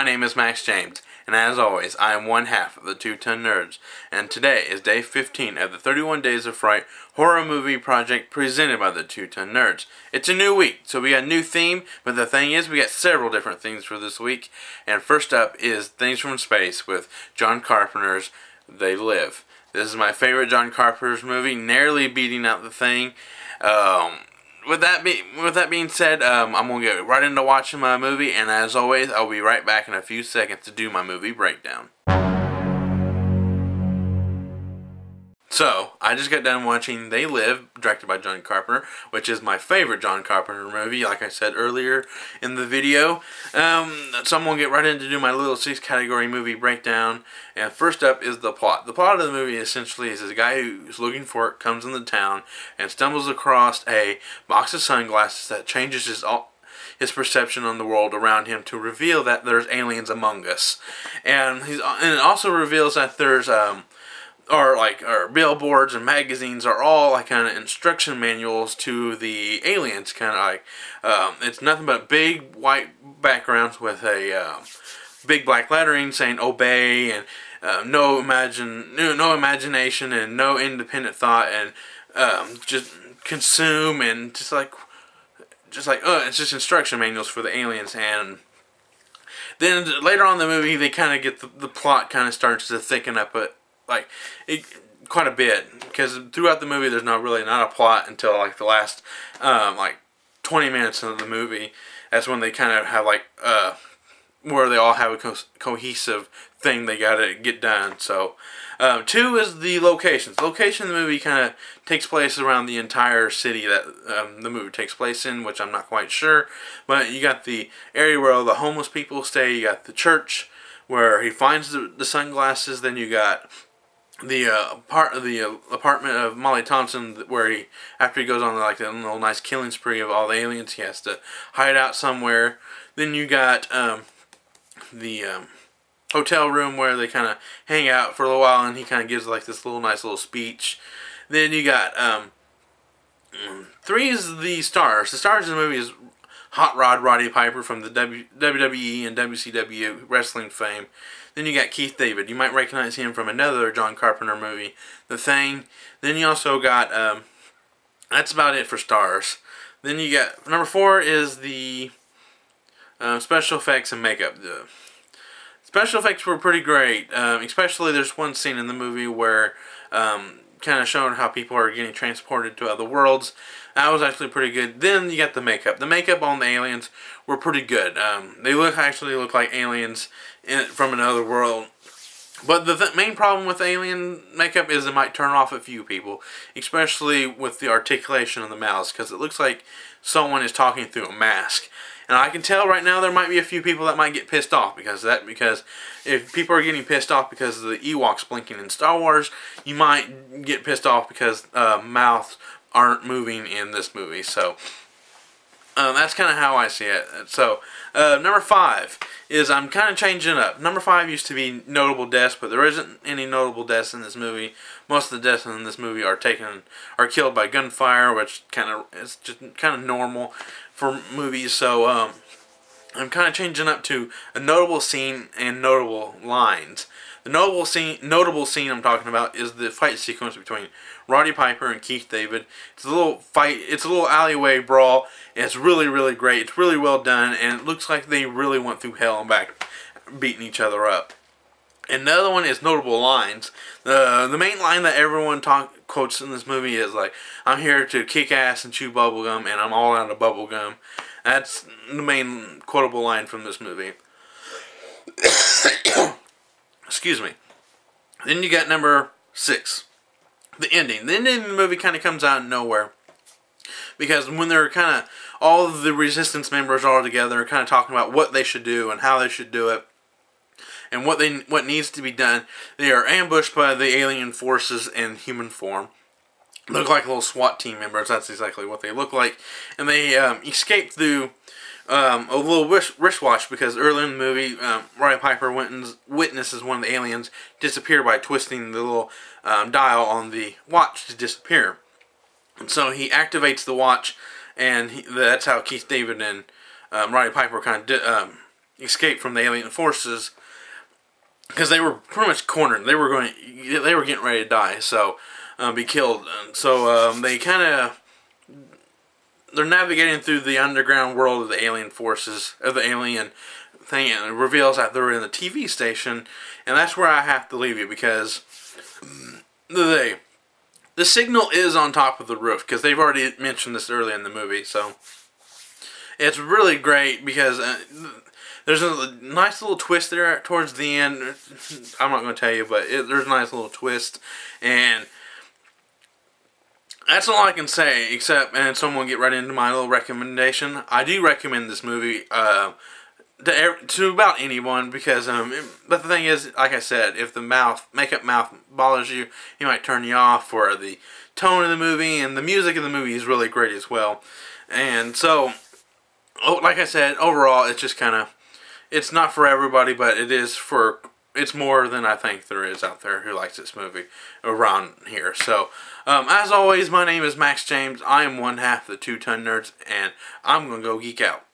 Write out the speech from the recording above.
My name is Max James, and as always, I am one half of the 2-Ton Nerds, and today is day 15 of the 31 Days of Fright horror movie project presented by the 2-Ton Nerds. It's a new week, so we got a new theme, but the thing is, we got several different things for this week, and first up is Things from Space with John Carpenter's They Live. This is my favorite John Carpenter's movie, narrowly beating out The Thing. With that being said, I'm going to get right into watching my movie, and as always, I'll be right back in a few seconds to do my movie breakdown. So, I just got done watching They Live, directed by John Carpenter, which is my favorite John Carpenter movie, like I said earlier in the video. So I'm going to get right into do my little 6-category movie breakdown. And first up is the plot. The plot of the movie essentially is this guy who's looking for it, comes into town, and stumbles across a box of sunglasses that changes his perception on the world around him to reveal that there's aliens among us. And it also reveals that there's or billboards and magazines are all like kind of instruction manuals to the aliens, kind of like it's nothing but big white backgrounds with a big black lettering saying obey and no imagination and no independent thought and just consume and just like it's just instruction manuals for the aliens. And then later on in the movie they kind of get the plot kind of starts to thicken up quite a bit, because throughout the movie there's not a plot until like the last 20 minutes of the movie. That's when they kind of have where they all have a cohesive thing they gotta get done. So 2 is the locations. The location of the movie kind of takes place around the entire city that the movie takes place in, which I'm not quite sure, but you got the area where all the homeless people stay, you got the church where he finds the sunglasses, then you got the apartment of Molly Thompson, where after he goes on like a little nice killing spree of all the aliens, he has to hide out somewhere. Then you got the hotel room where they kind of hang out for a little while, and he kind of gives like this nice little speech. Then you got 3 is the stars. The stars of the movie is Hot Rod Roddy Piper from the WWE and WCW wrestling fame. Then you got Keith David. You might recognize him from another John Carpenter movie, The Thing. Then you also got, that's about it for stars. Then you got, number 4 is the special effects and makeup. The special effects were pretty great, especially there's one scene in the movie where kind of showing how people are getting transported to other worlds. That was actually pretty good. Then you got the makeup. The makeup on the aliens were pretty good. They actually look like aliens from another world. But the main problem with alien makeup is it might turn off a few people, especially with the articulation of the mouths, because it looks like someone is talking through a mask. And I can tell right now there might be a few people that might get pissed off because if people are getting pissed off because of the Ewoks blinking in Star Wars, you might get pissed off because mouths aren't moving in this movie. So that's kind of how I see it. So number 5 is, I'm kind of changing it up. Number 5 used to be notable deaths, but there isn't any notable deaths in this movie. Most of the deaths in this movie are killed by gunfire, which is just kind of normal for movies. So I'm kind of changing up to a notable scene and notable lines. The notable scene I'm talking about is the fight sequence between Roddy Piper and Keith David. It's a little fight. It's a little alleyway brawl. And it's really, really great. It's really well done, and it looks like they really went through hell and back, beating each other up. And the other one is notable lines. The main line that everyone quotes in this movie is like, "I'm here to kick ass and chew bubblegum, and I'm all out of bubblegum." That's the main quotable line from this movie. Excuse me. Then you got number 6, the ending. The ending of the movie kind of comes out of nowhere, because when they're all of the resistance members are all together, kind of talking about what they should do and how they should do it, and what needs to be done, they are ambushed by the alien forces in human form. Look like little SWAT team members. That's exactly what they look like, and they escape through a little wristwatch, because earlier in the movie, Roddy Piper witnesses one of the aliens disappear by twisting the little dial on the watch to disappear. And so he activates the watch, and that's how Keith David and Roddy Piper kind of escape from the alien forces, because they were pretty much cornered. They were getting ready to die, so be killed. So they kind of, they're navigating through the underground world of the alien forces, of the alien thing, and it reveals that they're in a TV station, and that's where I have to leave you, because the signal is on top of the roof, because they've already mentioned this early in the movie. So it's really great, because there's a nice little twist there towards the end. I'm not going to tell you, but there's a nice little twist, and that's all I can say, except, and someone get right into my little recommendation. I do recommend this movie to about anyone, because, but the thing is, like I said, if the makeup mouth bothers you, he might turn you off, for the tone of the movie, and the music of the movie is really great as well. And so, like I said, overall, it's just kind of, it's not for everybody, but it's more than I think there is out there who likes this movie around here. So, as always, my name is Max James. I am one half of the 2 Ton Nerds, and I'm going to go geek out.